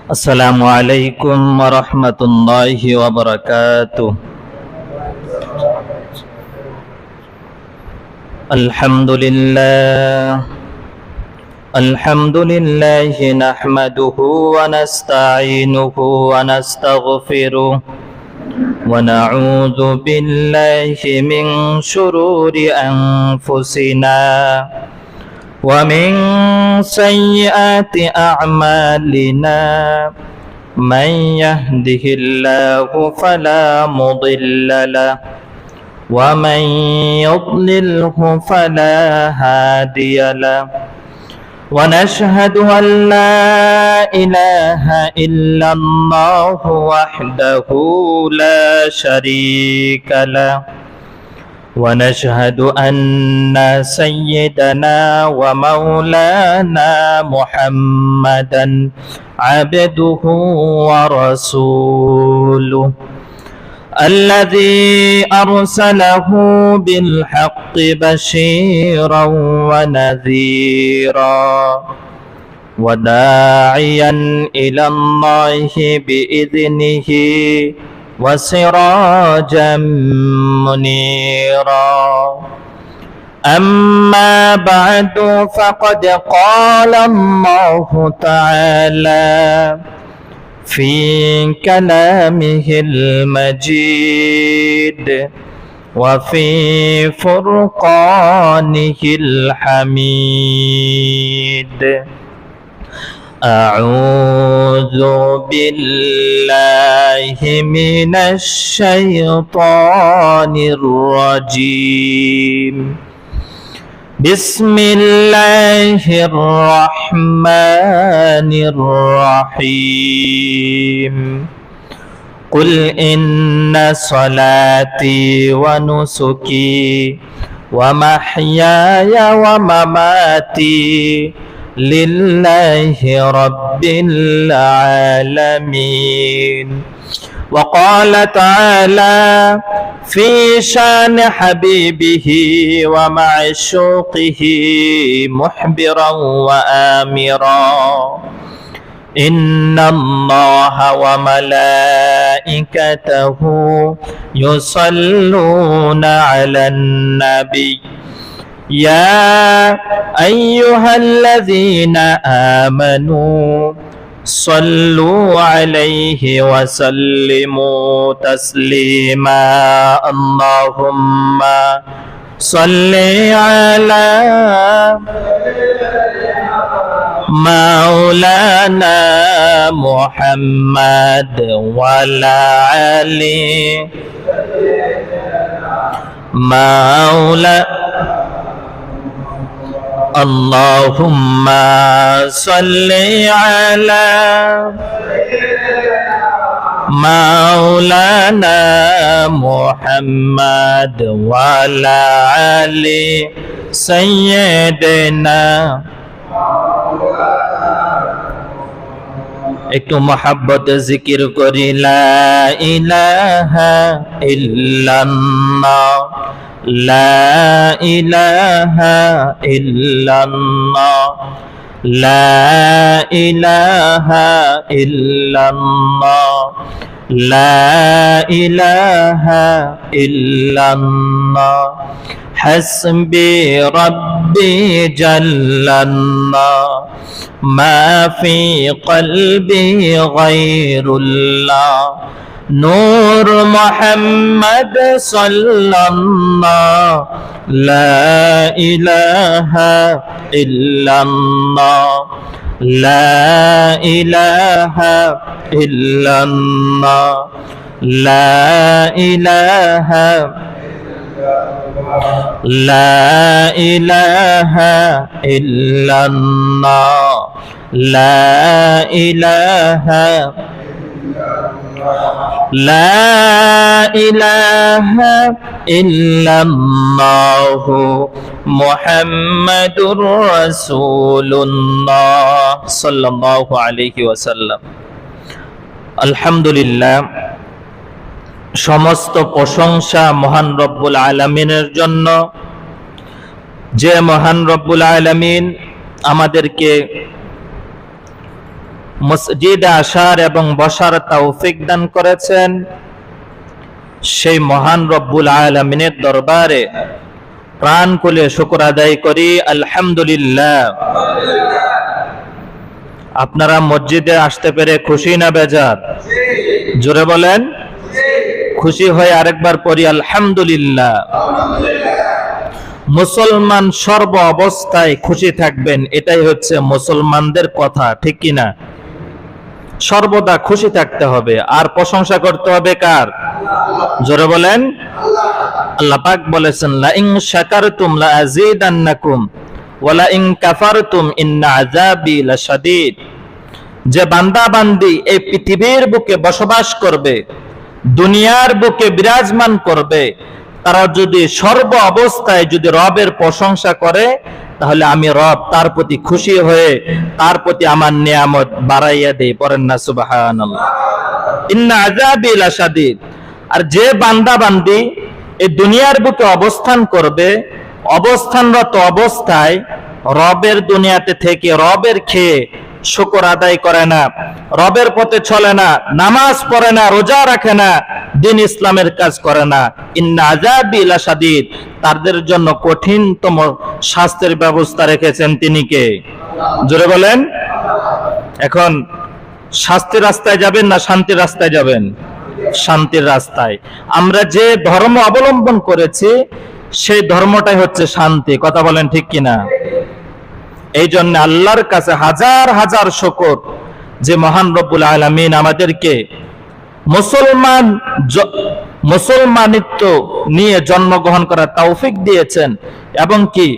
السلام عليكم ورحمة الله وبركاته. الحمد لله نحمده ونستعينه ونستغفره ونعوذ بالله من شرور أنفسنا ومن سيئات أعمالنا. من يهده الله فلا مضل له ومن يضلله فلا هادي له. ونشهد أن لا إله إلا الله وحده لا شريك له. ونشهد أن سيدنا ومولانا محمدا عبده ورسوله الذي أرسله بالحق بشيرا ونذيرا وداعيا إلى الله بإذنه وسراجا منيرا. أما بعد فقد قال الله تعالى في كلامه المجيد وفي فرقانه الحميد. أعوذ بالله من الشيطان الرجيم. بسم الله الرحمن الرحيم. قل إن صلاتي ونسكي ومحياي ومماتي لله رب العالمين. وقال تعالى في شان حبيبه ومعشوقه مخبرا وآمرا: إن الله وملائكته يصلون على النبي يا أيها الذين آمنوا صلوا عليه وسلموا تسليما. اللهم صل على مولانا محمد وعلى آله اللهم صل على مولانا محمد وعلى آل سيدنا. একটু মহাব্বতে জিকির করি লা ইলাহা ইল্লাল্লাহ লা ইলাহা ইল্লাল্লাহ লা ইলাহা ইল্লাল্লাহ লা ইলাহা ইল্লাল্লাহ হাসবি রব্বি জাল্লাল্লাহ মা ফি কলবি গায়রুল্লাহ নূর মুহাম্মদ সাল্লাল্লাহ লা ইলাহা ইল্লাল্লাহ লা ইলাহা ইল্লাল্লাহ লা ইলাহা লা ইলাহা ইল্লাল্লাহ লা ইলাহা লা ইলাহা ইল্লাল্লাহু মুহাম্মাদুর রাসূলুল্লাহ সাল্লাল্লাহু আলাইহি ওয়াসাল্লাম। আলহামদুলিল্লাহ, সমস্ত প্রশংসা মহান রব্বুল আলামিনের জন্য, যে মহান রব্বুল আলামিন আমাদেরকে মসজিদে আসার এবং বসার তৌফিক দান করেছেন, সেই মহান রব্বুল আলামিনের দরবারে প্রাণ খুলে শুকর আদায় করি আলহামদুলিল্লাহ। আপনারা মসজিদে আসতে পেরে খুশি না বেজার? জোরে বলেন। খুশি হয়ে আরেকবার পড়ি আলহামদুলিল্লাহ। মুসলমান সর্ব অবস্থায় খুশি থাকবেন, এটাই হচ্ছে মুসলমানদের কথা, ঠিক কিনা? সর্বদা খুশি থাকতে হবে। আর প্রশংসা করতে হবে কার? জোরে বলেন। আল্লাহ পাক বলেছেন, লা ইন শাকারতুম লা আযীদান্নাকুম ওয়া লা ইন কাফারতুম ইন্না আযাবি লাশাদীদ। যে বান্দা বান্দি এই পৃথিবীর বুকে বসবাস করবে, দুনিয়ার বুকে বিরাজমান করবে, তারা যদি সর্ব অবস্থায় যদি রবের প্রশংসা করে, তাহলে আমি রব তার প্রতি খুশি হয়ে তার প্রতি আমার নিয়ামত বাড়াইয়া দেই। পড়েন না সুবহানাল্লাহ। ইন্না আযাবি লাশাদীদ। আর যে বান্দা বান্দি এই দুনিয়ার বুকে অবস্থান করবে, অবস্থানরত অবস্থায় রবের দুনিয়াতে থেকে রবের খেয়ে শুকর আদায় করে না, রবের পথে চলে না, নামাজ পড়ে না, রোজা রাখে না, দিন ইসলামের কাজ করে না, ইন্না আযাবি লাশাদীদ, তাদের জন্য কঠিনতম শাস্তির ব্যবস্থা রেখেছেন তিনি কে? জোরে বলেন। এখন শাস্তির রাস্তায় যাবেন না শান্তির রাস্তায় যাবেন? শান্তির রাস্তায়। আমরা যে ধর্ম অবলম্বন করেছি সেই ধর্মটাই হচ্ছে শান্তি। কথা বলেন ঠিক কিনা? এই জন্য আল্লাহর কাছে হাজার হাজার শুকর যে মহান রব্বুল আলামিন আমাদেরকে মুসলমানিত্ব নিয়ে জন্মগ্রহণ করার তৌফিক দিয়েছেন, এবং কি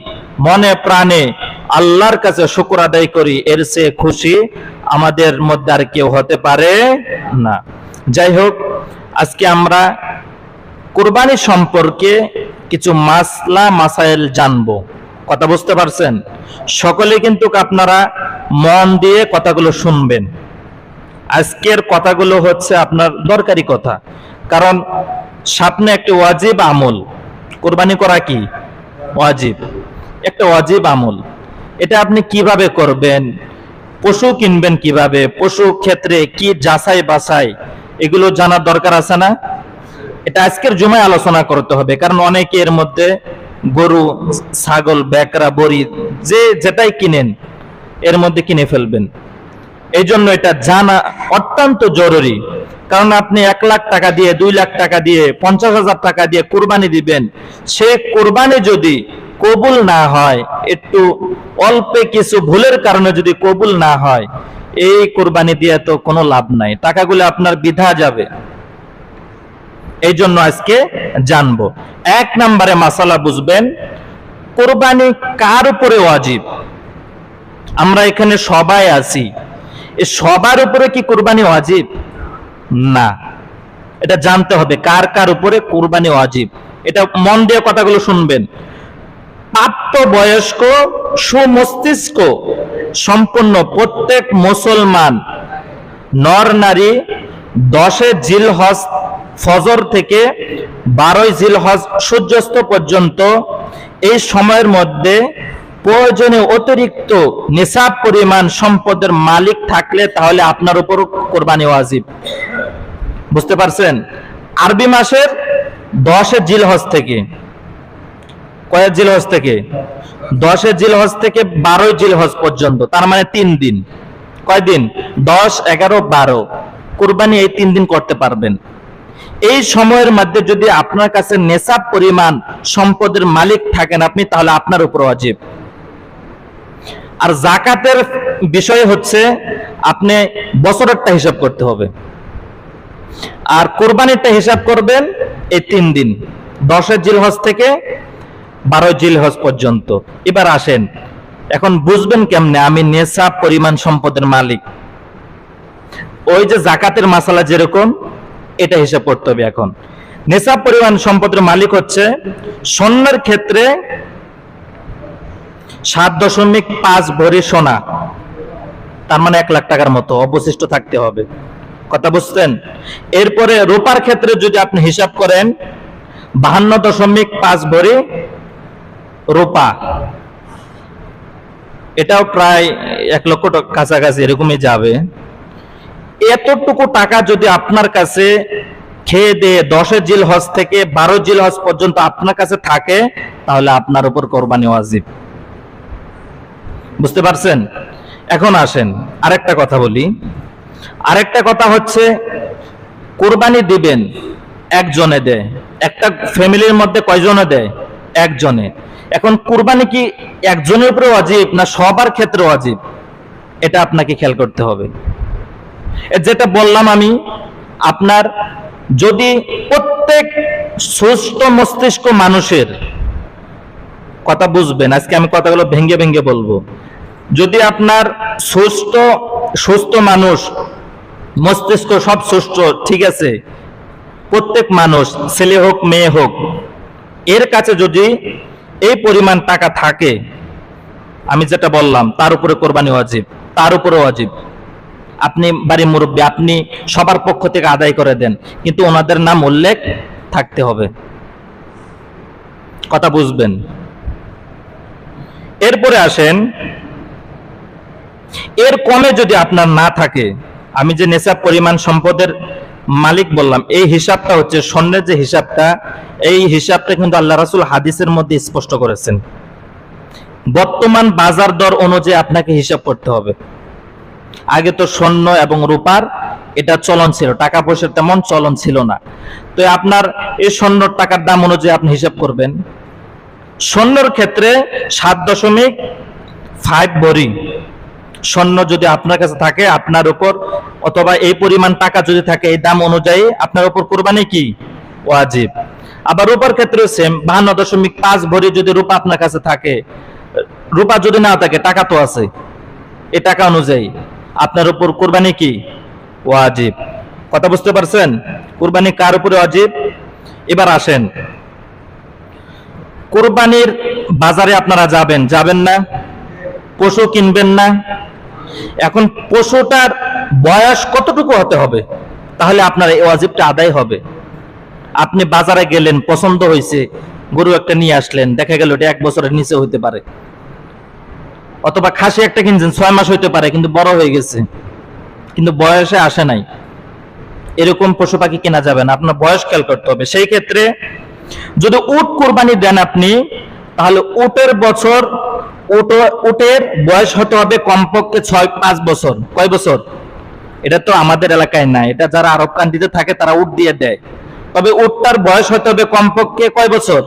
মনে প্রাণে আল্লাহর কাছে শুকর আদায় করি, এর চেয়ে খুশি আমাদের মধ্যে আর কেউ হতে পারে না। যাই হোক, আজকে আমরা কুরবানি সম্পর্কে কিছু মাসলা মাসাইল জানবো। কথা বুঝতে পারছেন? সকলে কিন্তু আপনারা মন দিয়ে কথাগুলো শুনবেন। আজকের কথাগুলো হচ্ছে আপনার দরকারি কথা, কারণ সামনে একটা ওয়াজিব আমল। কুরবানি করা কি ওয়াজিব, একটা ওয়াজিব আমল। এটা আপনি কিভাবে করবেন, পশু কিনবেন কিভাবে, পশু ক্ষেত্রে কি যাচাই বাছাই, এগুলো জানার দরকার আছে না? এটা আজকের জুমায় আলোচনা করতে হবে, কারণ অনেকে এর মধ্যে গরু, ছাগল, বেকরা, বড়ি যে যেটাই কিনেন এর মধ্যে কিনে ফেলবেন। এই জন্য এটা জানা অত্যন্ত জরুরি। কারণ আপনি 1 লাখ টাকা দিয়ে, 2 লাখ টাকা দিয়ে, 50,000 টাকা দিয়ে কুরবানি দিবেন, সে কুরবানি যদি কবুল না হয়, একটু অল্প কিছু ভুলের কারণে যদি কবুল না হয়, এই কুরবানি দিয়ে তো কোনো লাভ নাই, টাকাগুলো আপনার বৃথা যাবে। এই জন্য আজকে জানবো। 1 নম্বরে মাসালা বুঝবেন, কুরবানি কার উপরে ওয়াজিব। আমরা এখানে সবাই আছি, সবার উপরে কি কুরবানি ওয়াজিব? না। এটা জানতে হবে কার কার উপরে কুরবানি ওয়াজিব। এটা মন দিয়ে কথাগুলো শুনবেন। প্রাপ্তবয়স্ক সুমস্তিষ্ক সম্পন্ন প্রত্যেক মুসলমান নর নারী 10 জিলহজ ফজর থেকে 12 জিলহজ সূর্যাস্ত পর্যন্ত এই সময়ের মধ্যে প্রয়োজনীয় অতিরিক্ত নিসাব পরিমাণ সম্পদের মালিক থাকলে তাহলে আপনার উপর কুরবানি ওয়াজিব। বুঝতে পারছেন? আরবি মাসের 10 জিলহজ থেকে, কয় জিলহজ থেকে? 10 জিলহজ থেকে 12 জিলহজ পর্যন্ত, তার মানে 3 দিন। কয় দিন? 10, 11, 12। কুরবানি এই 3 দিন করতে পারবেন। এই সময়ের মধ্যে যদি আপনার কাছে নেসাব পরিমাণ সম্পদের মালিক থাকেন আপনি, তাহলে আপনার উপর ওয়াজিব। আর যাকাতের বিষয় হচ্ছে আপনি বছরেরটা হিসাব করতে হবে, আর কুরবানিরটা হিসাব করবেন এই 3 দিন, 10 জিলহজ থেকে 12 জিলহজ পর্যন্ত। এবার আসেন, এখন বুঝবেন কেমনে আমি নেসাব পরিমাণ সম্পদের মালিক। ওই যে যাকাতের মাসালা যেরকম, এটা হিসাব করতে হবে। এখন নেসাব পরিমাণ সম্পদের মালিক হচ্ছে স্বর্ণের ক্ষেত্রে 7.5 ভরি সোনা, তার মানে 1 লাখ টাকার মতো অবশিষ্ট থাকতে হবে। কথা বুঝছেন? এরপরে রূপার ক্ষেত্রে যদি আপনি হিসাব করেন 52.5 ভরি রূপা, এটাও প্রায় 1 লক্ষ টাকা কাছাকাছি এরকমই যাবে। এতটুকু টাকা যদি আপনার কাছে খেয়ে দিয়ে 10 জিলহজ থেকে 12 জিলহজ পর্যন্ত আপনার কাছে থাকে, তাহলে আপনার উপর কোরবানি ওয়াজিব। বুঝতে পারছেন? এখন আসেন আরেকটা কথা বলি। আরেকটা কথা হচ্ছে, কোরবানি দিবেন একজনে দেয়, একটা ফ্যামিলির মধ্যে কয়জনে দেয়? একজনে। এখন কোরবানি কি একজনের উপরে ওয়াজিব না সবার ক্ষেত্রে ওয়াজিব? এটা আপনাকে খেয়াল করতে হবে। যেটা বললাম আমি, আপনার যদি প্রত্যেক সুস্থ মস্তিষ্ক মানুষের কথা বুঝবেন, আজকে আমি কথাগুলো ভেঙ্গে ভেঙ্গে বলবো, যদি আপনার সুস্থ মানুষ, মস্তিষ্ক সব সুস্থ ঠিক আছে, প্রত্যেক মানুষ ছেলে হোক মেয়ে হোক, এর কাছে যদি এই পরিমাণ টাকা থাকে, আমি যেটা বললাম তার উপরে কোরবানি ওয়াজিব, তার উপরে ওয়াজিব। আপনি বাড়ির মুরব্বী, আপনি সবার পক্ষ থেকে আদায় করে দেন, কিন্তু ওনাদের নাম উল্লেখ থাকতে হবে। কথা বুঝবেন? এরপরে আসেন, এর কমে যদি আপনার না থাকে, আমি যে নেশাব পরিমাণ সম্পদের মালিক বললাম, এই হিসাবটা হচ্ছে স্বর্ণের যে হিসাবটা, এই হিসাবটা কিন্তু আল্লাহ রাসূল হাদিসের মধ্যে স্পষ্ট করেছেন। বর্তমান বাজার দর অনুযায়ী আপনাকে হিসাব করতে হবে। আগে তো স্বর্ণ এবং রূপার এটা চলন ছিল, টাকা পয়সার তেমন চলন ছিল না। তো আপনার এই স্বর্ণর টাকার দাম অনুযায়ী আপনি হিসাব করবেন। স্বর্ণের ক্ষেত্রে 7.5 ভরি স্বর্ণ যদি আপনার কাছে থাকে, আপনার উপর, অথবা এই পরিমাণ টাকা যদি থাকে, এই দাম অনুযায়ী আপনার উপর কোরবানি কি ওয়াজিব। আবার রূপার ক্ষেত্রে সেম, 52.5 ভরি যদি রূপা আপনার কাছে থাকে, রূপা যদি না থাকে, টাকা তো আছে, এই টাকা অনুযায়ী আপনার উপর কোরবানি কি ওয়াজিব। কথা বুঝতে পারছেন? কোরবানি কার উপরে ওয়াজিব? এবার আসেন, কোরবানির বাজারে আপনারা যাবেন না? পশু কিনবেন না? এখন পশুটার বয়স কতটুকু হতে হবে, তাহলে আপনার এই ওয়াজিবটা আদায় হবে? আপনি বাজারে গেলেন, পছন্দ হয়েছে, গরু একটা নিয়ে আসলেন, দেখা গেল এটা 1 বছরের নিচে হইতে পারে, অথবা খাসি একটা কিনছেন 6 মাস হইতে পারে, কিন্তু বড় হয়ে গেছে, কিন্তু বয়সে আসে নাই, এরকম পশু পাখি কেনা যাবে না, আপনার বয়স খেয়াল করতে হবে। সেই ক্ষেত্রে যদি উট কোরবানি দেন আপনি, তাহলে উটের বয়স হতে হবে কমপক্ষে 5 বছর। কয় বছর? এটা তো আমাদের এলাকায় নাই, এটা যারা আরব কান্ট্রিতে থাকে তারা উট দিয়ে দেয়। তবে উটটার বয়স হতে হবে কমপক্ষে কয় বছর?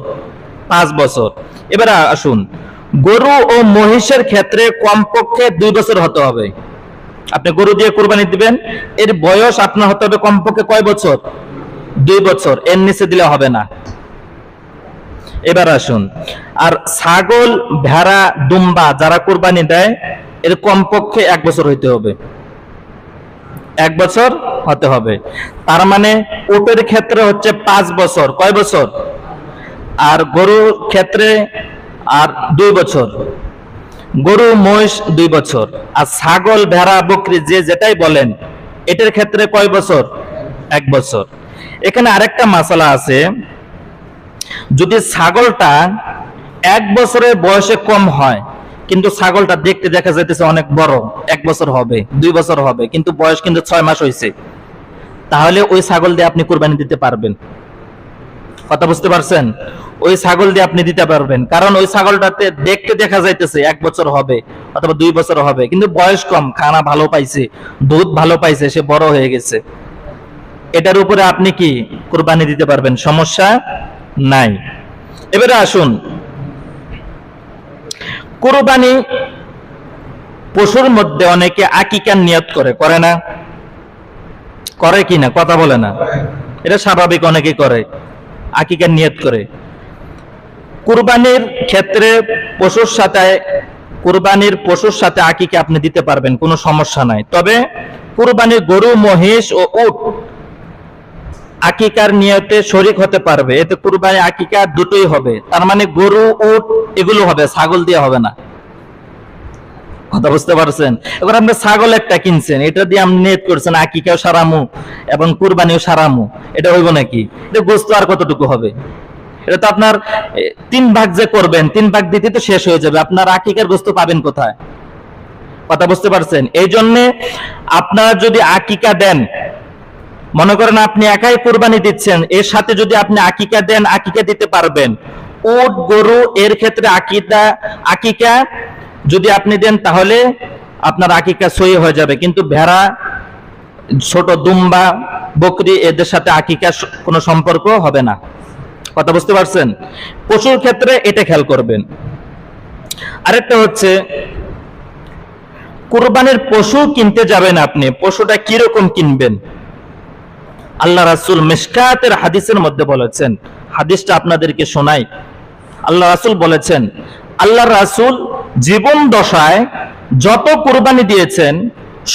5 বছর। এবার আসুন, গরু ও মহিষের ক্ষেত্রে কমপক্ষে 2 বছর হতে হবে। আপনি গরু দিয়ে কোরবানি দিবেন, এর বয়স আপনার হতে হবে কমপক্ষে কয় বছর? 2 বছর, এর নিচে দিলে হবে না। এবার আসুন, আর ছাগল, ভেড়া, দুম্বা যারা কোরবানি দেয়, এর কমপক্ষে 1 বছর হইতে হবে, 1 বছর হতে হবে। তার মানে উটের ক্ষেত্রে হচ্ছে 5 বছর। কয় বছর? আর গরুর ক্ষেত্রে আর 2 বছর, গরু মহিষ 2 বছর, আর ছাগল, ভেড়া, বকরি যে যেটাই বলেন, এটার ক্ষেত্রে কয় বছর? 1 বছর। এখানে আরেকটা মাসালা আছে, যদি ছাগলটা 1 বছরের বয়সে কম হয়, কিন্তু ছাগলটা দেখতে দেখা যাইতেছে অনেক বড়, 1 বছর হবে, 2 বছর হবে, কিন্তু বয়স কিন্তু 6 মাস হয়েছে, তাহলে ওই ছাগল দিয়ে আপনি কোরবানি দিতে পারবেন। কথা বুঝতে পারছেন? ওই ছাগল দিয়ে আপনি দিতে পারবেন, কারণ ওই ছাগলটাতে দেখতে দেখা যাইতেছে 1 বছর হবে অথবা 2 বছর হবে, কিন্তু বয়স কম, খানা ভালো পাইছে, দুধ ভালো পাইছে, সে বড় হয়ে গেছে, এটার উপরে আপনি কি কোরবানি দিতে পারবেন, সমস্যা নাই। এবারে আসুন, কোরবানি পশুর মধ্যে অনেকে আকিকার নিয়ত করে না? করে কি না? কথা বলে না? এটা স্বাভাবিক, অনেকে করে, আকিকার নিয়ত করে। কুরবানির ক্ষেত্রে কুরবানির পশুর সাথে আকিকা আপনি দিতে পারবেন, কোনো সমস্যা নাই। তবে কুরবানির গরু, মহিষ ও উট আকিকার নিয়তে শরীক হতে পারবে, এতে কুরবানি আকিকা দুটোই হবে। তার মানে গরু, উট এগুলো হবে, ছাগল দিয়ে হবে না। কথা বুঝতে পারছেন? এবার আপনি ছাগল একটা কিনছেন, এটা দিয়ে আপনি নিয়ত করছেন আকিকাও সারামু এবং কুরবানিও সারামু, এটা হইব নাকি? এটা গোশত আর কতটুকু হবে? এটা তো আপনার 3 ভাগ যে করবেন, 3 ভাগ দিতে তো শেষ হয়ে যাবে, আপনার আকিকার গোশত পাবেন কোথায়? কথা বুঝতে পারছেন? এই জন্য আপনারা যদি আকিকা দেন, মনে করেন আপনি একাই কুরবানি দিচ্ছেন, এর সাথে যদি আপনি আকিকা দেন, আকিকা দিতে পারবেন। উট, গরু এর ক্ষেত্রে আকিকা যদি আপনি দেন তাহলে আপনার আকিকা সহি হয়ে যাবে, কিন্তু ভেড়া, ছোট দুম্বা, বকরি এদের সাথে আকিকা কোনো সম্পর্ক হবে না। কথা বুঝতে পারছেন? পশুর ক্ষেত্রে এটা খেয়াল করবেন। আরেকটা হচ্ছে, কুরবানির পশু কিনতে যাবেন আপনি, পশুটা কিরকম কিনবেন? আল্লাহ রাসূল মিশকাতের হাদিসের মধ্যে বলেছেন, হাদিসটা আপনাদেরকে শোনাই। আল্লাহ রাসূল বলেছেন, আল্লাহ রাসূল জীবন দশায় যত কুরবানি দিয়েছেন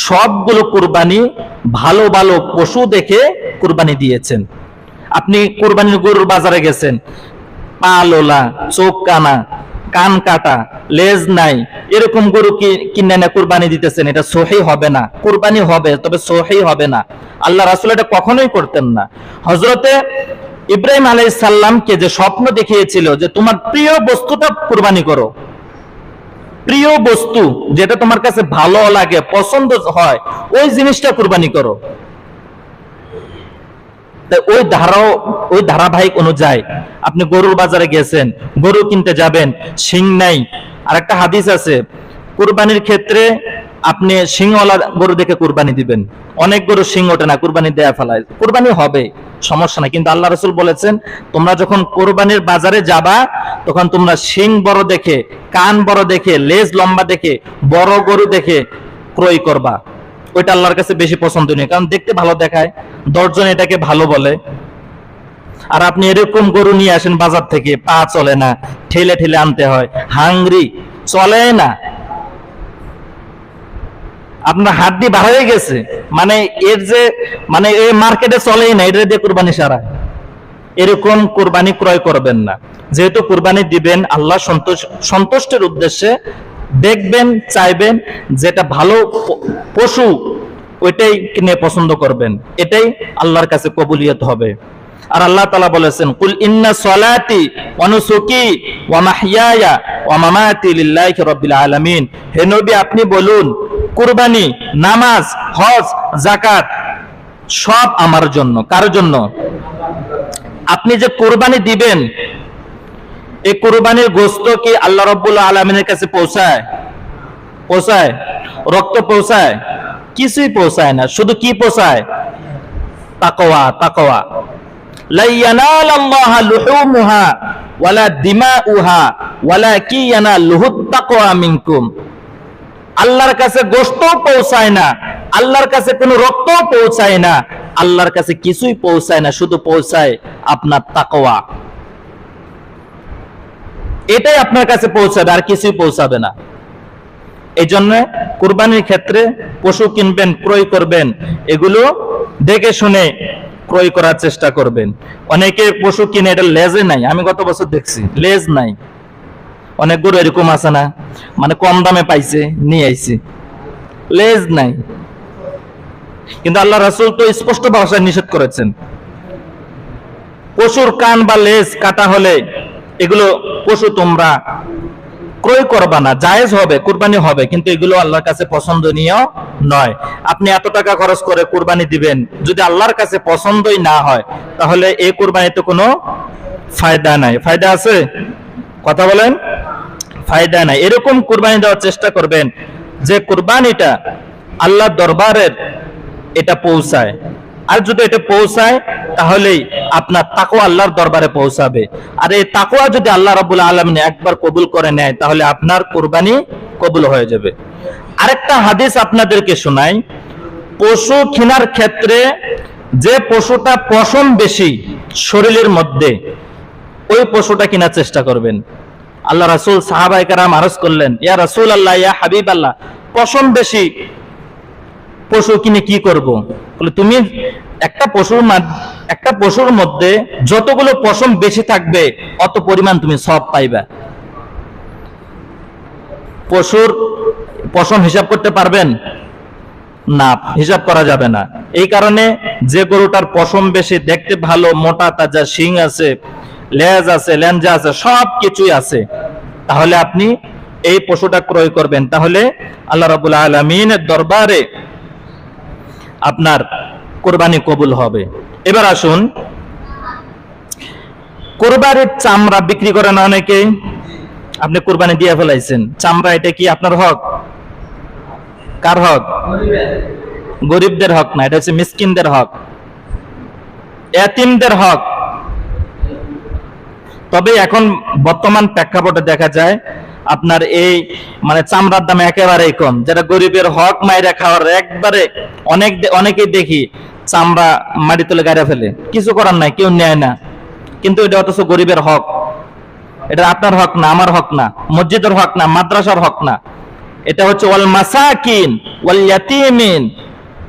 সবগুলো কুরবানি ভালো ভালো পশু দেখে কুরবানি দিয়েছেন। আপনি কুরবানির গরুর বাজারে গেছেন, পা লোলা, চোখ কানা, কান কাটা, লেজ নাই, এরকম গরু কিনে এনে কুরবানি দিতেছেন, এটা সহি হবে না। কুরবানি হবে তবে সহি হবে না। আল্লাহ রাসূল এটা কখনোই করতেন না। হযরতে ইব্রাহিম আলাইহিস সালামকে যে স্বপ্ন দেখিয়েছিল যে তোমার প্রিয় বস্তুটা কুরবানি করো, প্রিয় বস্তু যেটা তোমার কাছে ভালো লাগে, পছন্দ হয়, ওই জিনিসটা কুরবানি করো। ওই ধারাবাহিক অনুযায়ী আপনি গরুর বাজারে গেছেন, গরু কিনতে যাবেন, শিং নাই। আরেকটা হাদিস আছে, কুরবানির ক্ষেত্রে আপনি শিংওয়ালা গরু দেখে কুরবানি দিবেন। অনেক গরু শিং ওঠে না, কুরবানি দেয়া ফেলায়, কুরবানি হবে, সমস্যা নাই, কিন্তু আল্লাহ রাসূল বলেছেন তোমরা যখন কুরবানির বাজারে যাবা তখন তোমরা শিং বড় দেখে, কান বড় দেখে, লেজ লম্বা দেখে, বড় গরু দেখে ক্রয় করবা। ওইটা আল্লাহর কাছে বেশি পছন্দনীয়, কারণ দেখতে ভালো দেখায়, 10 জন এটাকে ভালো বলে। আর আপনি এরকম গরু নিয়ে আসেন বাজার থেকে, পা চলে না, ঠেলে ঠেলে আনতে হয়, হাংরি, চলে না, আপনার হাড্ডি বার হয়ে গেছে, মানে এর যে মানে এই মার্কেটে চলেই না, এটা দিয়ে কুরবানি সারা, এরকম কুরবানি ক্রয় করবেন না। যেহেতু কুরবানি দিবেন আল্লাহ সন্তুষ্টের উদ্দেশ্যে, দেখবেন, চাইবেন যেটা ভালো পশু ওইটাই কিনে পছন্দ করবেন, এটাই আল্লাহর কাছে কবুলিয়ত হবে। আর আল্লাহ তাআলা বলেছেন, কুল ইন্না সলাতি ওয়া নুসুকি ওয়া মাহইয়ায়া ওয়া মামাতি লিল্লাহি রাব্বিল আলামিন। হে নবী আপনি বলুন, কুরবানি, নামাজ, হজ, যাকাত সব আমার জন্য। কার জন্য? আপনি যে কুরবানি দিবেন, এই কুরবানির গোশত কি আল্লাহ রাব্বুল আলামিনের কাছে পৌঁছায়? পৌঁছায়? রক্ত পৌঁছায়? কিছুই পৌঁছায় না। শুধু কি পৌঁছায়? তাকওয়া। তাকওয়া। লা ইয়ানালাল্লাহু লুহুমুহা ওয়ালা দিমাউহা ওয়ালাকি ইয়ানালুহুত তাকওয়া মিনকুম। আল্লাহর কাছে গোশত পৌঁছায় না, আল্লাহর কাছে কোনো রক্ত পৌঁছায় না, আল্লাহর কাছে কিছুই পৌঁছায় না, শুধু পৌঁছায় আপনার তাকওয়া। এটাই আপনার কাছে পৌঁছাবে, আর কিছুই পৌঁছাবে না। এই জন্য কুরবানির ক্ষেত্রে পশু কিনবেন, ক্রয় করবেন, এগুলো দেখে শুনে ক্রয় করার চেষ্টা করবেন। অনেকে পশু কিনে এটা লেজে নাই, আমি গত বছর দেখছি লেজ নাই। অনেক গরু এরকম আছে না, মানে কম দামে পাইছে, নিয়ে আইছে, লেজ নাই। কিন্তু আল্লাহ রাসূল তো স্পষ্ট ভাষায় নিষেধ করেছেন, পশুর কান বা লেজ কাটা হলে এগুলো পশু তোমরা ক্রয় করবা না। জায়েজ হবে, কুরবানি হবে, কিন্তু এগুলো আল্লাহর কাছে পছন্দনীয় নয়। আপনি এত টাকা খরচ করে কুরবানি দিবেন, যদি আল্লাহর কাছে পছন্দই না হয় তাহলে এই কুরবানিতে কোনো ফায়দা নাই। ফায়দা আছে? কথা বলেন, ফায়দা নাই। এরকম কুরবানি দেওয়ার চেষ্টা করবেন যে কুরবানিটা আল্লাহর দরবারের এটা পৌঁছায়। আর যদি এটা পৌঁছায় তাহলেই আপনার তাকওয়া আল্লাহর দরবারে পৌঁছাবে। আর এই তাকওয়া যদি আল্লাহ রাব্বুল আলামিন একবার কবুল করে নেয় তাহলে আপনার কুরবানি কবুল হয়ে যাবে। আরেকটা হাদিস আপনাদেরকে শোনাই, পশু কেনার ক্ষেত্রে যে পশুটা পশম বেশি শরীরের মধ্যে, ওই পশুটা কেনার চেষ্টা করবেন। আল্লাহ রাসূল সাহাবায়ে কেরাম আরজ করলেন, ইয়া রাসূলুল্লাহ, ইয়া হাবিবাল্লাহ, পশম বেশি পশু কিনে কি করব? বলে তুমি একটা পশুর মধ্যে যতগুলো পশম বেশি থাকবে অত পরিমাণ তুমি সওয়াব পাইবা। পশুর পশম হিসাব করতে পারবেন না? হিসাব করা যাবে না। এই কারণে যে গরুটার পশম বেশি, দেখতে ভালো, মোটা তাজা, শিং আছে, লেজ আছে, লেঞ্জা আছে, সব কিছুই আছে, তাহলে আপনি এই পশুটা ক্রয় করবেন, তাহলে আল্লাহ রাব্বুল আলামিনের দরবারে আপনার কুরবানি কবুল হবে। এবার আসুন, কুরবানির চামড়া বিক্রি করে না অনেকে, আপনি কুরবানি দিয়ে ফেলাইছেন, চামড়া এটা কি আপনার হক? কার হক? গরিবদের হক না, এটা হচ্ছে মিসকিনদের হক, এতিমদের হক। তবে এখন বর্তমান প্রেক্ষাপটে দেখা যায় আপনার এই মানে চামড়ার দাম একেবারেই কম, যেটা গরিবের হক মাইরা খাওয়ার একবারে অনেকেই দেখি চামড়া মাটি তুলে গাড়া ফেলে, কিছু করার নাই, কেউ নেয় না, কিন্তু এটা অথচ গরিবের হক। এটা আপনার হক না, আমার হক না, মসজিদের হক না, মাদ্রাসার হক না, এটা হচ্ছে ওয়াল মাসাকিন ওয়াল ইয়াতীমিন,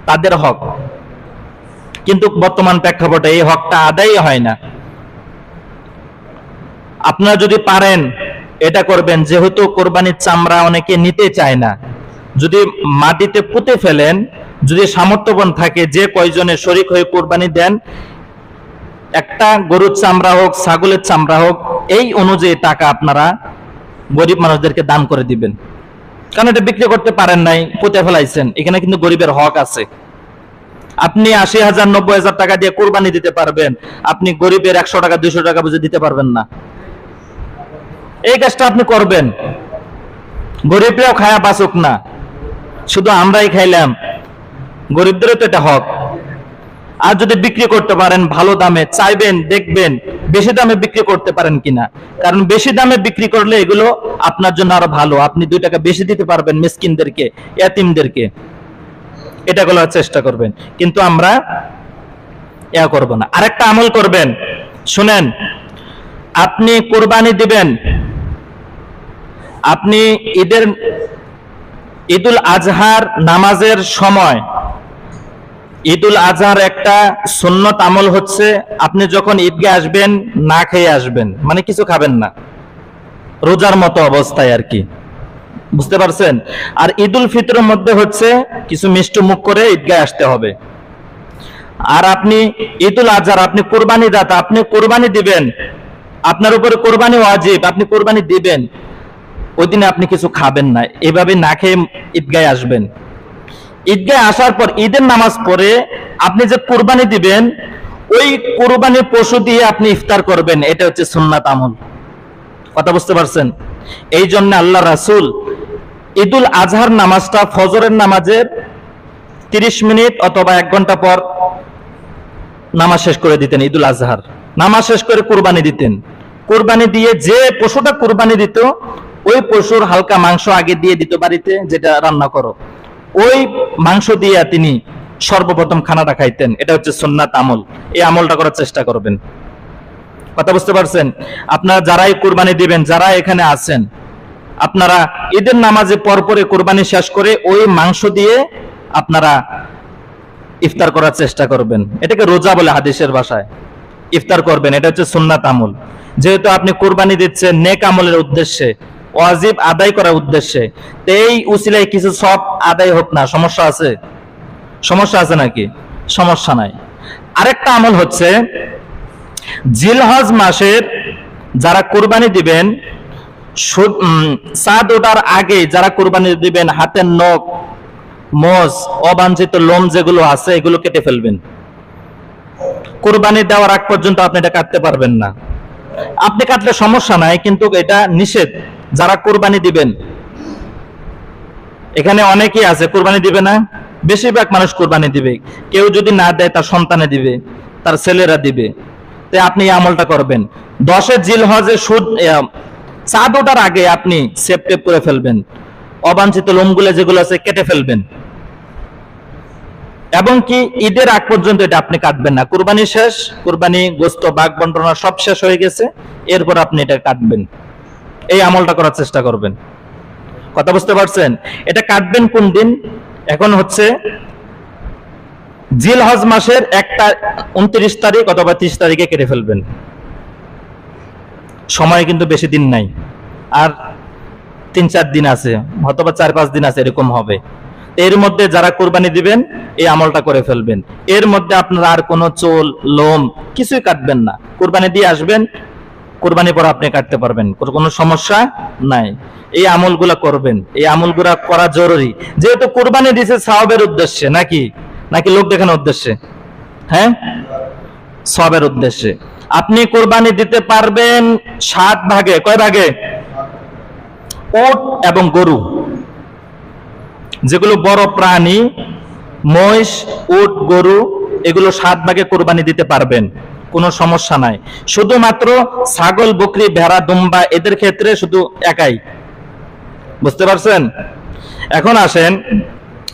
তাদের হক। কিন্তু বর্তমান প্রেক্ষাপটে এই হকটা আদায় হয় না। আপনারা যদি পারেন এটা করবেন, যেহেতু কোরবানির চামড়া অনেকে নিতে চায় না, যদি মাটিতে পুঁতে ফেলেন, যদি সামর্থ্যবান থাকে যে কয়জনে শরীক হয়ে কোরবানি দেন, একটা গরুর চামড়া হোক, ছাগলের চামড়া হোক, এই অনুযায়ী টাকা আপনারা গরিব মানুষদেরকে দান করে দিবেন। কারণ এটা বিক্রি করতে পারেন নাই, পুঁতে ফেলাইছেন, এখানে কিন্তু গরিবের হক আছে। আপনি ৮০,০০০ ৯০,০০০ টাকা দিয়ে কোরবানি দিতে পারবেন, আপনি গরিবের ১০০ টাকা ২০০ টাকা বুঝে দিতে পারবেন না। এই কাজটা আপনি করবেন, গরিবরাও খায়া বাঁচুক না, শুধু আমরাই খাইলাম, গরিবদেরও তো এটা হক। আর যদি বিক্রি করতে পারেন ভালো দামে, চাইবেন দেখবেন বেশি দামে বিক্রি করতে পারেন কিনা, কারণ বেশি দামে বিক্রি করলে এগুলো আপনার জন্য আরো ভালো, আপনি ২ টাকা বেশি দিতে পারবেন মিসকিনদেরকে, এতিমদেরকে, এটা করার চেষ্টা করবেন। কিন্তু আমরা ইয়া করব না। আরেকটা আমল করবেন, শুনেন, আপনি কুরবানি দিবেন, আপনি ঈদুল আজহার নামাজের সময়, ঈদুল আজহার একটা সুন্নত আমল হচ্ছে আপনি যখন ঈদগাহে আসবেন না খেয়ে আসবেন, মানে কিছু খাবেন না, রোজার মতো অবস্থায় আর কি, বুঝতে পারছেন? আর ঈদুল ফিতরের মধ্যে হচ্ছে কিছু মিষ্টি মুখ করে ঈদগাহে আসতে হবে। আর আপনি ঈদুল আজহার, আপনি কুরবানি দাতা, আপনি কুরবানি দিবেন, আপনার উপরে কুরবানি ওয়াজিব, আপনি কুরবানি দিবেন, ওই দিনে আপনি কিছু খাবেন না, এভাবে না খেয়ে ঈদগাহে আসবেন। ঈদগাহে আসার পর ঈদের নামাজ পড়ে আপনি যে কুরবানি দিবেন, ওই কুরবানির পশু দিয়ে আপনি ইফতার করবেন, এটা হচ্ছে সুন্নাত আমল। কথা বুঝতে পারছেন? এই জন্য আল্লাহ রাসূল ঈদুল আজহার নামাজটা ফজরের নামাজের 30 মিনিট অথবা 1 ঘন্টা পর নামাজ শেষ করে দিতেন। ঈদুল আজহার নামাজ শেষ করে কুরবানি দিতেন। কুরবানি দিয়ে যে পশুটা কুরবানি দিত, ওই পশুর হালকা মাংস আগে দিয়ে দিত বাড়িতে, যেটা রান্না করো, ওই মাংস দিয়ে তিনি সর্বপ্রথম খানাটা খাইতেন। এটা হচ্ছে সুন্নাত আমল, এই আমলটা করার চেষ্টা করবেন। কথা বুঝতে পারছেন? আপনারা যারাই কুরবানি দিবেন, যারা এখানে আছেন, আপনারা ঈদের নামাজে পরপরে কুরবানি শেষ করে ওই মাংস দিয়ে আপনারা ইফতার করার চেষ্টা করবেন। এটাকে রোজা বলে হাদিসের ভাষায়, ইফতার করবেন, এটা হচ্ছে সুন্নাত আমল। যেহেতু আপনি কুরবানি দিচ্ছেন নেক আমলের উদ্দেশ্যে, ওয়াজিব আদায় করার উদ্দেশ্যে, তো এই উসিলায় কিছু সব আদায় হোক না, সমস্যা আছে? সমস্যা আছে নাকি? সমস্যা নাই। আরেকটা আমল হচ্ছে, জিলহজ মাসের যারা কুরবানি দিবেন, চাঁদ ওঠার আগে যারা কুরবানি দিবেন, হাতের নখ, মোজ, অবাঞ্ছিত লোম যেগুলো আছে এগুলো কেটে ফেলবেন। কুরবানি দেওয়ার আগ পর্যন্ত আপনি এটা কাটতে পারবেন না। আপনি কাটলে সমস্যা নাই, কিন্তু এটা নিষেধ। যারা কুরবানি দিবেন, এখানে অনেকেই আছে কুরবানি দিবে না, বেশিরভাগ মানুষ কুরবানি দিবে, কেউ যদি না দেয় তার সন্তানে দিবে, তার ছেলেরা দিবে। তাই আপনি এই আমলটা করবেন, 10 জিলহজে চাঁদ ওঠার আগে আপনি সেভ টেপ করে ফেলবেন, অবাঞ্ছিত লোমগুলো যেগুলো আছে কেটে ফেলবেন, এবং কি ঈদের আগ পর্যন্ত এটা আপনি কাটবেন না। কুরবানি শেষ, কুরবানি গোস্ত ভাগ বন্টনা সব শেষ হয়ে গেছে, এরপর আপনি এটা কাটবেন। এই আমলটা করার চেষ্টা করবেন। কথা বুঝতে পারছেন? এটা কাটবেন কোন দিন? এখন হচ্ছে জিলহজ মাসের 29 তারিখ অথবা 30 তারিখে কেটে ফেলবেন। সময় কিন্তু বেশি দিন নাই, আর 3-4 দিন আছে, অথবা 4-5 দিন আছে, এরকম হবে। এর মধ্যে যারা কুরবানি দিবেন এই আমলটা করে ফেলবেন। এর মধ্যে আপনারা আর কোনো চুল, লোম কিছুই কাটবেন না। কুরবানি দিয়ে আসবেন, কুরবানি পর আপনি কাটতে পারবেন, কোনো সমস্যা নাই। এই আমলগুলা করবেন, এই আমলগুলা করা জরুরি। যেহেতু কুরবানি দিছে সওয়াবের উদ্দেশ্যে, নাকি নাকি লোক দেখানোর উদ্দেশ্যে? হ্যাঁ, সওয়াবের উদ্দেশ্যে। আপনি কুরবানি দিতে পারবেন 7 ভাগে। কয় ভাগে? উট এবং গরু, যেগুলো বড় প্রাণী, মহিষ, উট, গরু, এগুলো 7 ভাগে কুরবানি দিতে পারবেন, কোনো সমস্যা নাই। শুধুমাত্র ছাগল, বকরি, ভেড়া, দুম্বা এদের ক্ষেত্রে শুধু একাই। বুঝতে পারছেন? এখন আসেন,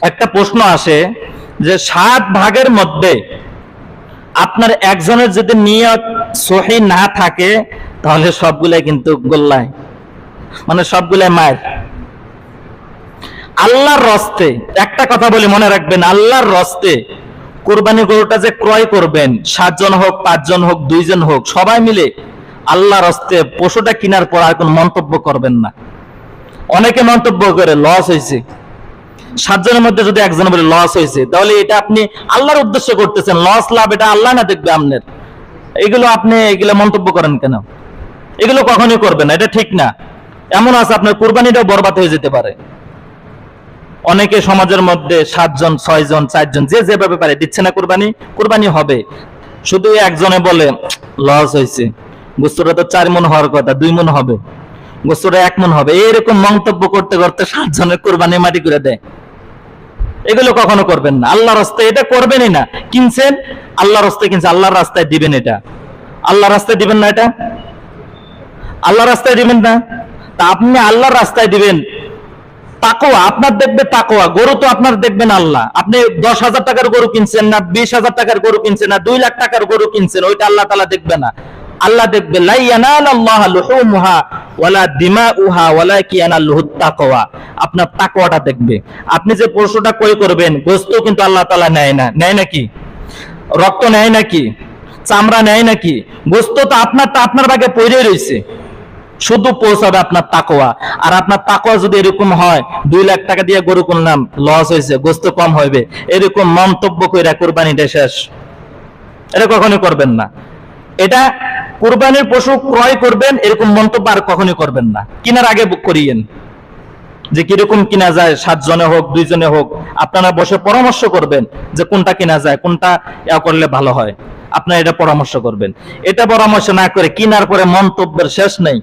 একটা প্রশ্ন আসে যে 7 ভাগের মধ্যে আপনার একজনের যদি নিয়ত সহি না থাকে, তাহলে সবগুলাই কিন্তু গোল্লায়, মানে সবগুলাই মায়ের। আল্লাহর রস্তে একটা কথা বলে মনে রাখবেন, আল্লাহর রস্তে কুরবানি গরুটা যে ক্রয় করবেন, 7 জন হোক, 5 জন হোক, 2 জন হোক, সবাই মিলে আল্লাহর রস্তে পশুটা কেনার পর আর কোনো মন্তব্য করবেন না। অনেকে মন্তব্য করে লস হয়েছে, 7 জনের মধ্যে যদি একজন বলে লস হয়েছে, তাহলে এটা আপনি আল্লাহর উদ্দেশ্য করতেছেন। লস লাভ এটা আল্লাহ না দেখবে আপনার। আপনি এগুলো মন্তব্য করেন কেন? এগুলো কখনোই করবেন না, এটা ঠিক না। এমন আছে আপনার কুরবানিটাও বরবাদ হয়ে যেতে পারে। অনেকে সমাজের মধ্যে 7 জন, 6 জন, 4 জন, যে যেভাবে পারে দিচ্ছে না কুরবানি। কুরবানি হবে, শুধু একজনে বলে লস হয়েছে, গোস্তটা তো 4 মণ হওয়ার কথা, 2 মণ হবে, গোস্তটা 1 মণ হবে, এরকম মন্তব্য করতে করতে 7 জনের কুরবানি মাটি করে দেয়। এগুলো কখনো করবেন না। আল্লাহর রাস্তায় এটা করবেনই না। কিনছেন আল্লাহর রাস্তায়, কিনছেন আল্লাহর রাস্তায় দিবেন, এটা আল্লাহর রাস্তায় দিবেন না, এটা আল্লাহর রাস্তায় দিবেন না। তা আপনি আল্লাহর রাস্তায় দিবেন, তাকওয়া আপনার দেখবে, তাকওয়া। গরু তো আপনার দেখবেন আল্লাহ। আপনি 10,000 টাকার গরু কিনছেন না, 20,000 টাকার গরু কিনছেন না, 2 লাখ টাকার গরু কিনছেন, ওইটা আল্লাহ তাআলা দেখবে না। আল্লাহ দেখবে লা ইয়ানালাল্লাহু লুহুমুহা ওয়ালা দিমাউহা ওয়ালাকিন ইয়ানালুহুত তাকওয়া। আপনার তাকওয়াটা দেখবে। আপনি যে পশুটা ক্রয় করবেন, গোশত কিন্তু আল্লাহ তাআলা নেয় না। নেয় নাকি? রক্ত নেয় নাকি? চামড়া নেয় নাকি? গোশত তো আপনার ভাগে পড়েই রয়েছে। শুধু পৌঁছাবে আপনার তাকওয়া। আর আপনার তাকওয়া যদি এরকম হয়, 2 লাখ টাকা দিয়ে গরু কিনলাম, লস হয়েছে, গোশত কম হবে, এরকম মন্তব্য কইরা কুরবানিটা শেষ, এটা কখনোই করবেন না। এটা কুরবানির পশু ক্রয় করবেন, এরকম মন্তব্য আর কখনোই করবেন না। কেনার আগে বুক করিয়েন যে কিরকম কিনা যায়, 7 জনে হোক, 2 জনে হোক, আপনারা বসে পরামর্শ করবেন যে কোনটা কিনা যায়, কোনটা করলে ভালো হয়। আপনারা এটা পরামর্শ করবেন। এটা পরামর্শ না করে কিনার পরে মন্তব্যের শেষ নেই।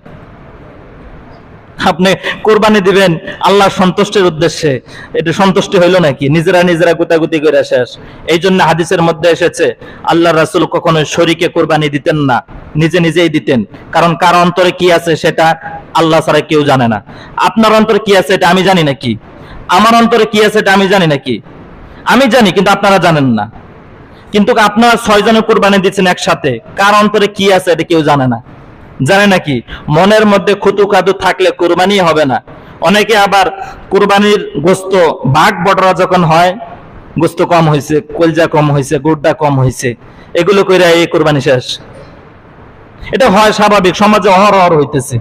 আপনি কুরবানি দিবেন আল্লাহর সন্তুষ্টির উদ্দেশ্যে, এটা সন্তুষ্টি হইল নাকি? নিজেরা গুতাগুতি করে শেষ। এই জন্য হাদিসের মধ্যে এসেছে আল্লাহ রাসূল কখনো শরীকে কুরবানি দিতেন না, নিজেই দিতেন। কারণ কার অন্তরে কি আছে সেটা আল্লাহ ছাড়া কেউ জানে না। আপনার অন্তরে কি আছে এটা আমি জানি নাকি? আমার অন্তরে কি আছে এটা আমি জানি নাকি? আমি জানি, কিন্তু আপনারা জানেন না। কিন্তু আপনারা 6 জনে কুরবানি দিচ্ছেন একসাথে, কার অন্তরে কি আছে এটা কেউ জানে না। জানে নাকি? মনের মধ্যে খুতু কাদু থাকলে কুরবানি হবে না। অনেকে আবার কুরবানির গোশত ভাগ বটরা যখন হয়, গোশত কম হয়েছে, কলজা কম হয়েছে, গুড়টা কম হয়েছে, এগুলো কইরা এই কুরবানি শেষ। এটা হয় স্বাভাবিক, সমাজে অহরহ হইতেছে।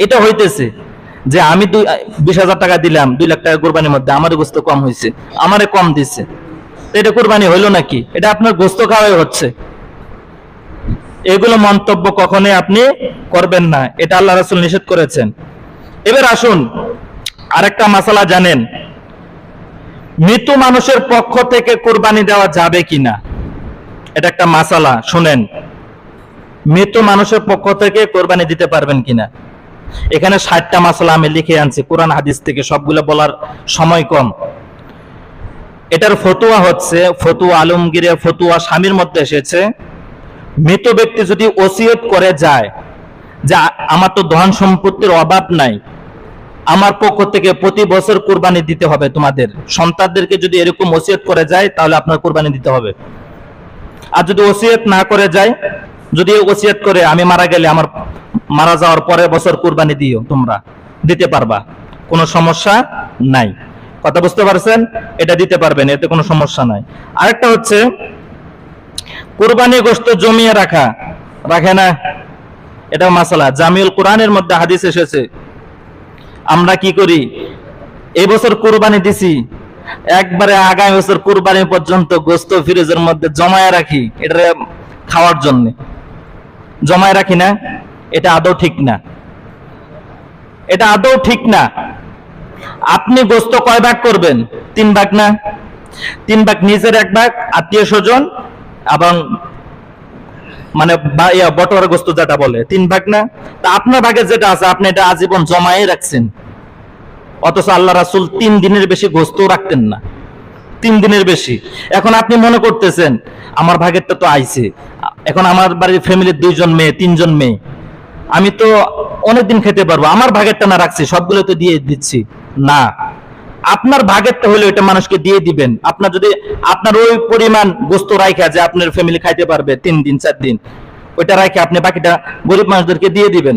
এটা হইতেছে যে আমি 20,000 টাকা দিলাম, 2 লাখ টাকা কুরবানির মধ্যে, আমার গোশত কম হয়েছে, আমারে কম দিচ্ছে, এটা কুরবানি হইলো নাকি? এটা আপনার গোশত খাওয়াই হচ্ছে। এগুলো মন্তব্য কখনোই আপনি করবেন না, এটা আল্লাহ রাসূল নিষেধ করেছেন। এবার আসুন আরেকটা মাসালা জানেন, মৃত মানুষের পক্ষ থেকে কুরবানি দেওয়া যাবে কিনা, এটা একটা মাসালা। শুনেন, মৃত মানুষের পক্ষ থেকে কুরবানি দিতে পারবেন কিনা। এখানে 60টা মাসালা আমি লিখে আনছি কোরআন হাদিস থেকে, সবগুলো বলার সময় কম। এটার ফতোয়া হচ্ছে ফতোয়া আলমগীরে ফতোয়া স্বামীর মধ্যে এসেছে, মৃত ব্যক্তি যদি ওসিয়ত করে যায় যে আমার তো ধন সম্পত্তির অভাব নাই, আমার পক্ষ থেকে প্রতি বছর কুরবানি দিতে হবে, তোমাদের সন্তানদেরকে যদি এরকম ওসিয়ত করে যায় তাহলে আপনার কুরবানি দিতে হবে। আর যদি ওসিয়ত না করে যায়, যদি ওসিয়ত করে আমি মারা গেলে আমার মারা যাওয়ার পরের বছর কুরবানি দিও, তোমরা দিতে পারবা, কোনো সমস্যা নাই। কথা বুঝতে পারছেন? এটা দিতে পারবেন, এতে কোনো সমস্যা নাই। আরেকটা হচ্ছে কুরবানি গোশত জমিয়ে রাখে না, এটা মাসালা। জামিউল কোরআনের মধ্যে হাদিস এসেছে, আমরা কি করি, এই বছর কুরবানি দিছি, একবারে আগামী বছর কুরবানি পর্যন্ত গোশত ফ্রিজের মধ্যে জমায়ে রাখি, এটা খাওয়ার জন্য। জমায় রাখি না, এটা আদৌ ঠিক না, এটা আদৌ ঠিক না। আপনি গোস্ত কয় ভাগ করবেন? 3 ভাগ না? 3 ভাগ নিজের, 1 ভাগ আত্মীয় স্বজন, এবং মানে বটোয়ারা গোস্ত যেটা বলে 3 ভাগ না? তা আপনার ভাগে যেটা আছে আপনি এটা আজীবন জমায়ে রাখছেন, অথচ আল্লাহ রাসূল 3 দিনের বেশি গোস্ত রাখতেন না, 3 দিনের বেশি। এখন আপনি মনে করতেছেন আমার ভাগেরটা তো আইছে, এখন আমার বাড়ির ফ্যামিলির 2 জন মেয়ে 3 জন মেয়ে, আমি তো অনেকদিন খেতে পারবো, আমার ভাগেরটা না রাখছি, সবগুলো তো দিয়ে দিচ্ছি। না, আপনার ভাগেরটা হলে ওইটা মানুষকে দিয়ে দিবেন। আপনার যদি আপনার ওই পরিমাণ গোস্ত রাখা যে আপনার ফ্যামিলি খাইতে পারবে 3 দিন 4 দিন, ওইটা রাখে আপনি বাকিটা গরিব মানুষদেরকে দিয়ে দিবেন।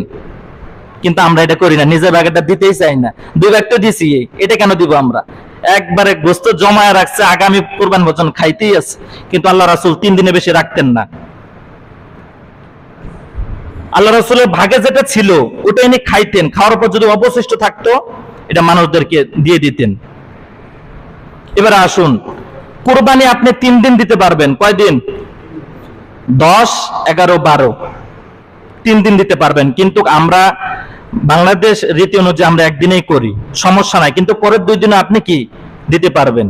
কিন্তু আমরা এটা করি না, নিজের ভাগেরটা দিতেই চাই না। 2 ভাগ তো দিছি, এটা কেন দিব আমরা? একবারে গোস্ত জমায় রাখছে, আগামী কুরবান বছর খাইতেই আছে। কিন্তু আল্লাহ রাসূল 3 দিনে বেশি রাখতেন না। আল্লাহ রাসূলের ভাগে যেটা ছিল ওটা ইনি খাইতেন, খাওয়ার পর যদি অবশিষ্ট থাকতো এটা মানুষদেরকে দিয়ে দিতেন। এবার আসুন, কুরবানি আপনি 3 দিন দিতে পারবেন। কয়দিন? 10, 11, 12, 3 দিন দিতে পারবেন। কিন্তু আমরা বাংলাদেশ রীতি অনুযায়ী আমরা একদিনেই করি, সমস্যা নাই, কিন্তু পরের 2 দিনে আপনি কি দিতে পারবেন।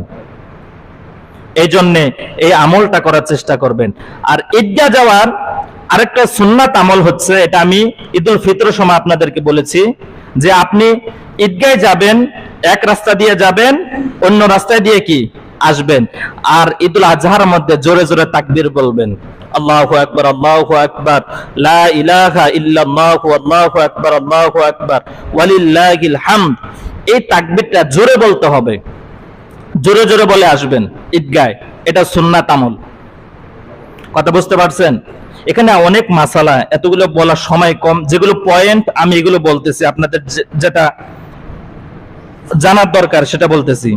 এই জন্যে এই আমলটা করার চেষ্টা করবেন। আর ঈদগাহ যাওয়ার আরেকটা সুন্নাত আমল হচ্ছে, এটা আমি ঈদুল ফিতরের সময় আপনাদেরকে বলেছি, যে আপনি ঈদগাহে যাবেন, এক রাস্তা দিয়ে যাবেন, অন্য রাস্তায় দিয়ে কি আসবেন। আর ঈদুল আজহার মধ্যে জোরে জোরে তাকবীর বলবেন, আল্লাহু আকবার, আল্লাহু আকবার, লা ইলাহা ইল্লাল্লাহু, আল্লাহু আকবার, আল্লাহু আকবার, ওয়ালিল্লাহিল হামদ। এই তাকবীরটা জোরে বলতে হবে, জোরে জোরে বলে আসবেন ঈদগাহে। এটা সুন্নাত আমল। কথা বুঝতে পারছেন? এখানে অনেক মাসালা, এতগুলো বলার সময় কম, যেগুলো পয়েন্ট আমি এগুলো বলতেছি, আপনাদের যেটা জানার দরকার সেটা বলতেছি।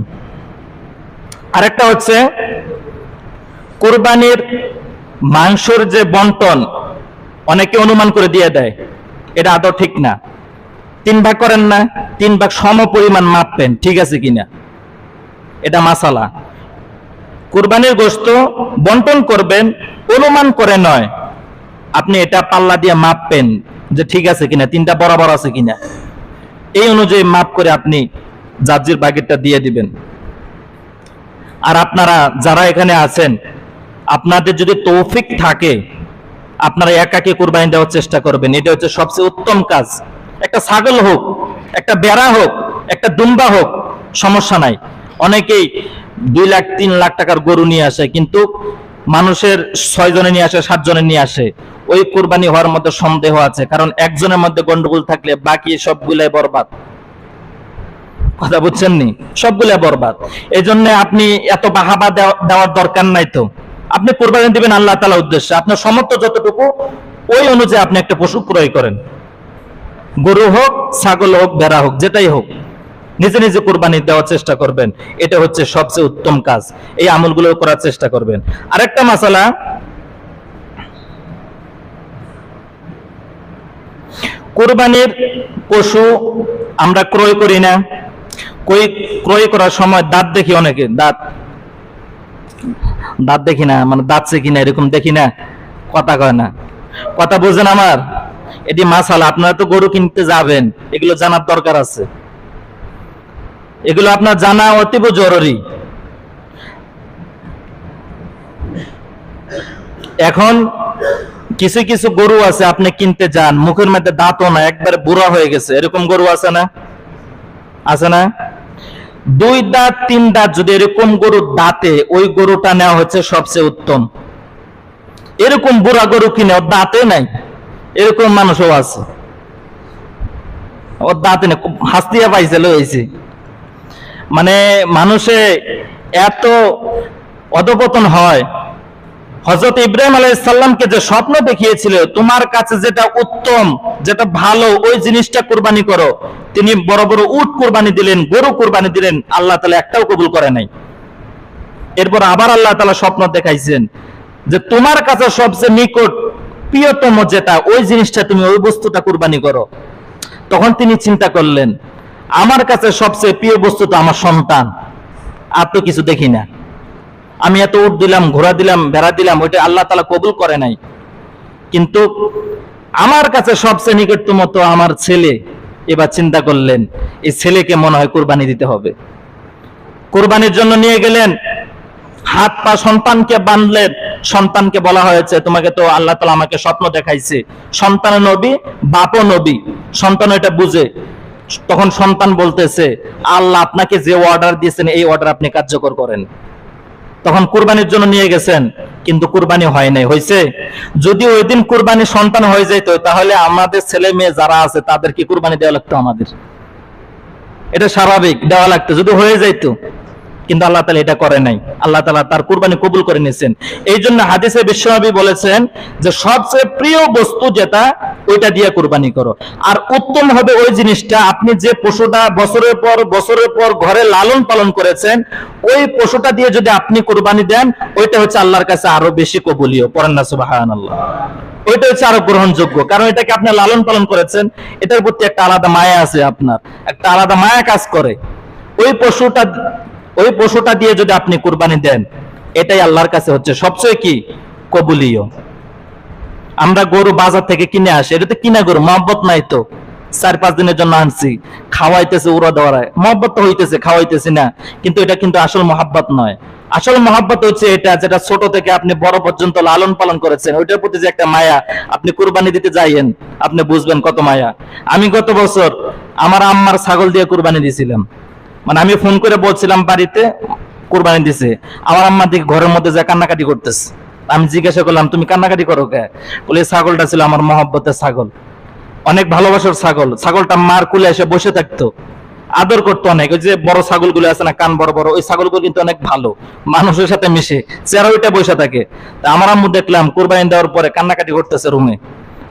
আরেকটা হচ্ছে কুরবানির মাংসের যে বন্টন অনেকে অনুমান করে দিয়ে দেয়, এটা আদৌ ঠিক না। 3 ভাগ করেন না, 3 ভাগ সম পরিমাণ মাপবেন, ঠিক আছে কিনা, এটা মাসালা। কুরবানির গোশত বন্টন করবেন অনুমান করে নয়, আপনি এটা পাল্লা দিয়ে মাপবেন যে ঠিক আছে কিনা, 3টা বরাবর আছে কিনা, এই অনুযায়ী মাপ করে আপনি জাজির বাগেরটা দিয়ে দিবেন। আর আপনারা যারা এখানে আছেন, আপনাদের যদি তৌফিক থাকে আপনারা একাকে কুরবানি দেওয়ার চেষ্টা করবেন, এটা হচ্ছে সবচেয়ে উত্তম কাজ। একটা ছাগল হোক, একটা বেড়া হোক, একটা দুম্বা হোক, সমস্যা নাই। অনেকেই 2 লাখ 3 লাখ টাকার গরু নিয়ে আসে, কিন্তু মানুষের 6 জনে নিয়ে আসে, 7 জনে নিয়ে আসে, ওই কুরবানি হওয়ার মধ্যে সন্দেহ আছে, কারণ একজনের মধ্যে গন্ডগোল থাকলে বাকি সবগুলাই বরবাদ। কথা বুঝছেন নি? সবগুলাই বরবাদ। এই জন্য আপনি এত বাহাবা দেওয়ার দরকার নাই। তো আপনি কুরবানি দিবেন আল্লাহ তাআলার উদ্দেশ্যে, আপনার সামর্থ্য যতটুকু ওই অনুযায়ী আপনি একটা পশু ক্রয় করেন, গরু হোক, ছাগল হোক, ভেড়া হোক, যেটাই হোক, নিজে নিজে কুরবানি দেওয়ার চেষ্টা করবেন। এটা হচ্ছে সবচেয়ে উত্তম কাজ, এই আমলগুলো করার চেষ্টা করবেন। আরেকটা মাসালা, কুরবানির পশু আমরা ক্রয় করি না, ক্রয় করার সময় দাঁত দেখি, অনেকে দাঁত দেখি না, মানে দাঁত চেকি না, এরকম দেখি না, কথা কয় না। কথা বুঝেন আমার? এটি মাসালা। আপনারা তো গরু কিনতে যাবেন, এগুলো জানার দরকার আছে, এগুলো আপনার জানা অতীব জরুরি। এখন কিছু কিছু গরু আছে আপনি কিনতে যান, মুখের মধ্যে দাঁতও না, একবারে বুড়া হয়ে গেছে, এরকম গরু আছে না? আছে না? 2 দাঁত 3 দাঁত যদি এরকম গরু দাঁতে, ওই গরুটা নেওয়া হচ্ছে সবচেয়ে উত্তম। এরকম বুড়া গরু কিনে ওর দাঁতে নাই, এরকম মানুষও আছে, ওর দাঁতে নেই, হাসতিয়া পাইছে লইছে। মানে মানুষে এত অধপতন হয়। হযরত ইব্রাহিম আলাইহিস সালামকে যে স্বপ্ন দেখিয়েছিল, তোমার কাছে যেটা উত্তম, যেটা ভালো, ওই জিনিসটা কুরবানি করো, তিনি বড় বড় উট কুরবানি দিলেন, গরু কুরবানি দিলেন, আল্লাহ তাআলা একটাও কবুল করে নাই। এরপর আবার আল্লাহ তাআলা স্বপ্ন দেখাইছেন যে তোমার কাছে সবচেয়ে নিকট প্রিয়তম যেটা, ওই জিনিসটা তুমি ওই বস্তুটা কুরবানি করো। তখন তিনি চিন্তা করলেন, আমার কাছে সবচেয়ে প্রিয় বস্তু তো আমার সন্তান, আর তো কিছু দেখি না। আমি এত উট দিলাম, ঘোড়া দিলাম, ভেড়া দিলাম, ওইটা আল্লাহ তাআলা কবুল করে নাই। কিন্তু আমার কাছে সবচেয়ে নিকটতম তো আমার ছেলে। এবার চিন্তা করলেন এই ছেলেকে মনে হয় কুরবানি দিতে হবে। কুরবানির জন্য নিয়ে গেলেন, হাত পা সন্তানকে বাঁধলেন। সন্তানকে বলা হয়েছে তোমাকে তো আল্লাহ তাআলা আমাকে স্বপ্ন দেখাইছে। সন্তান নবী, বাপও নবী, সন্তান এটা বুঝে। তখন সন্তান বলতেছে আল্লাহ আপনাকে যে অর্ডার দিয়েছেন এই অর্ডার আপনি কার্যকর করেন। তখন কুরবানির জন্য নিয়ে গেছেন, কিন্তু কুরবানি হয় নাই। হয়েছে? যদি ওই দিন কুরবানি সন্তান হয়ে যেত তাহলে আমাদের ছেলে মেয়ে যারা আছে তাদেরকে কুরবানি দেওয়া লাগতো আমাদের। এটা স্বাভাবিক, দেওয়া লাগতো যদি হয়ে যেত, কিন্তু আল্লাহ তাআলা এটা করে নাই। আল্লাহ তাআলা তার কুরবানি কবুল করে নিয়েছেন। এই জন্য হাদিসে বিশ্বনবী বলেছেন যে সবচেয়ে প্রিয় বস্তু যেটা ওইটা দিয়ে কুরবানি করো। আর উত্তম হবে ওই জিনিসটা আপনি যে পশুটা বছরের পর ঘরে লালন পালন করেছেন ওই পশুটা দিয়ে যদি আপনি কুরবানি দেন ওইটা হচ্ছে আল্লাহর কাছে আরো বেশি কবুলীয়। পড়েন না সুবহানাল্লাহ। ওইটা হচ্ছে আরো গ্রহণযোগ্য, কারণ এটাকে আপনি লালন পালন করেছেন, এটার প্রতি একটা আলাদা মায়া আছে, আপনার একটা আলাদা মায়া কাজ করে। ওই পশুটা দিয়ে যদি আপনি কুরবানি দেন এটাই আল্লাহর কাছে হচ্ছে সবচেয়ে কি কবুলীয়। আমরা গরু বাজার থেকে কিনে আসি, এটা তো কিনা গরু, মহব্বত নাই তো। 4-5 দিনের জন্য আনছি, খাওয়াইতেছে উড়া দেওয়ায়, মহব্বত তো হইতেছে, খাওয়াইতেছি না, কিন্তু এটা কিন্তু আসল মহব্বত নয়। আসল মহব্বত হচ্ছে এটা যেটা ছোট থেকে আপনি বড় পর্যন্ত লালন পালন করেছেন, ওইটার প্রতি যে একটা মায়া। আপনি কুরবানি দিতে যাইয়েন, আপনি বুঝবেন কত মায়া। আমি গত বছর আমার আম্মার ছাগল দিয়ে কুরবানি দিয়েছিলাম। মানে আমি ফোন করে বলছিলাম বাড়িতে কুরবানি দিছে, আমার আম্মা দিকে ঘরের মধ্যে যা কান্নাকাটি করতেছে। আমি জিজ্ঞাসা করলাম তুমি কান্নাকাটি করো কে? বলে ছাগলটা ছিল আমার মহব্বতের ছাগল, অনেক ভালোবাসার ছাগল। ছাগলটা মার কুলে এসে বসে থাকতো, আদর করতো অনেক। ওই যে বড় ছাগলগুলো আছে না, কান বড় বড়, ওই ছাগলগুলো কিন্তু অনেক ভালো, মানুষের সাথে মিশে, চেহারা ওইটা বসে থাকে। তা আমার আম্মু দেখলাম কুরবানি দেওয়ার পরে কান্নাকাটি করতেছে রুমে।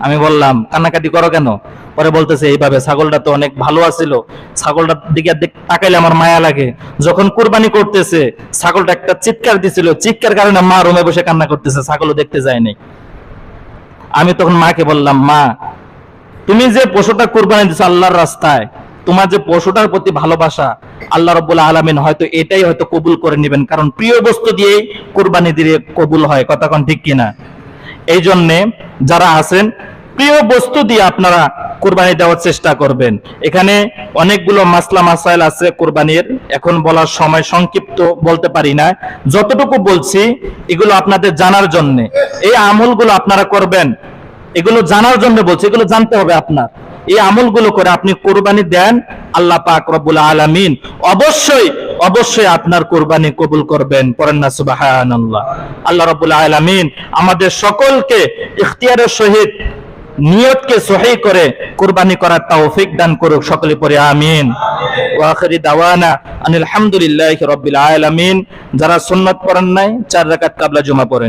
আমি বললাম কান্নাকাটি করো কেন? পরে বলতেছে এইভাবে ছাগলটা তো অনেক ভালো আছিল, ছাগলটার দিকে তাকাইলে আমার মায়া লাগে। যখন কুরবানি করতেছে ছাগলটা একটা চিৎকার দিছিল, চিৎকার কারণে মা রুমে বসে কান্না করতেছে, ছাগলও দেখতে যায়নি। আমি তখন মাকে বললাম মা তুমি যে পশুটা কুরবানি দিছো আল্লাহর রাস্তায়, তোমার যে পশুটার প্রতি ভালোবাসা আল্লাহ রাব্বুল আলামিন হয়তো এটাই হয়তো কবুল করে নেবেন, কারণ প্রিয় বস্তু দিয়ে কুরবানি দিলে কবুল হয়। কথা কোন ঠিক কিনা? এই জন্য যারা আছেন প্রিয় বস্তু দিয়ে আপনারা কুরবানি দেওয়ার চেষ্টা করবেন। এখানে অনেকগুলো মাসলা মাসাইল আছে কুরবানির, এখন বলার সময়, সংক্ষিপ্ত বলতে পারি না। যতটুকু বলছি এগুলো আপনাদের জানার জন্য, এই আমলগুলো আপনারা করবেন, এগুলো জানার জন্য বলছি, এগুলো জানতে হবে আপনার। এই আমলগুলো করে আপনি কুরবানি দেন, আল্লাহ পাক রব্বুল আলামিন অবশ্যই আপনার কুরবানি কবুল করবেন। পড়েন না সুবহানাল্লাহ। আল্লাহ রাব্বুল আলামিন আমাদের সকলকে ইখতিয়ারের সহিত নিয়তকে সহি করে কুরবানি করার তৌফিক দান করুক। সকলে পড়ে আমিন। ওয়া আখিরি দাওয়ানা আনিল হামদুলিল্লাহি রাব্বিল আলামিন। যারা সুন্নাত পড়েন নাই 4 রাকাত ক্বাবলা জুমা পড়েন।